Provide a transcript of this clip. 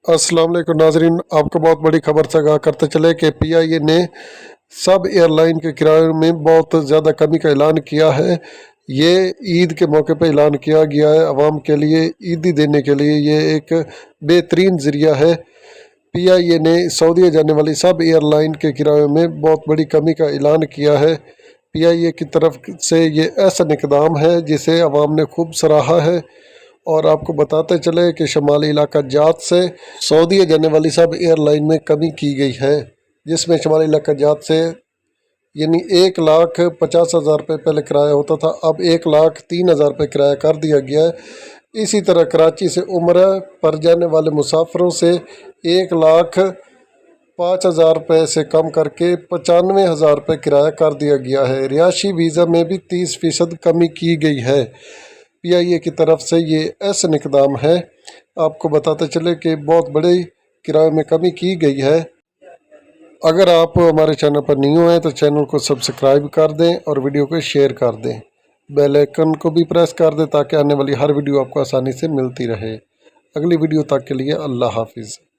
अस्सलाम वालेकुम नाजरीन, आपको बहुत बड़ी खबर से आगाह करते चले कि PIA ने सब एयरलाइन के किराए में बहुत ज़्यादा कमी का ऐलान किया है। ये ईद के मौके पर ऐलान किया गया है। आवाम के लिए ईदी देने के लिए ये एक बेहतरीन ज़रिया है। PIA ने सऊदी जाने वाली सब एयरलाइन के किराए में बहुत बड़ी कमी का ऐलान किया है। PIA की तरफ से ये ऐसा इक़दाम है जिसे आवाम ने खूब सराहा है। और आपको बताते चले कि शुमाली इलाका जात से सऊदी जाने वाली सब एयरलाइन में कमी की गई है, जिसमें शुमाली इलाका जात से यानी 1,50,000 रुपये पहले किराया होता था, अब 1,03,000 रुपये किराया कर दिया गया है। इसी तरह कराची से उम्रा पर जाने वाले मुसाफिरों से 1,05,000 रुपये से कम करके 95,000 रुपये किराया कर दिया गया है। रिहायशी वीज़ा में भी 30% कमी की गई है। PIA की तरफ से ये ऐसा इक़दाम है। आपको बताते चले कि बहुत बड़े किराए में कमी की गई है। अगर आप हमारे चैनल पर न्यू हैं तो चैनल को सब्सक्राइब कर दें और वीडियो को शेयर कर दें। बेल आइकन को भी प्रेस कर दें ताकि आने वाली हर वीडियो आपको आसानी से मिलती रहे। अगली वीडियो तक के लिए अल्लाह हाफिज़।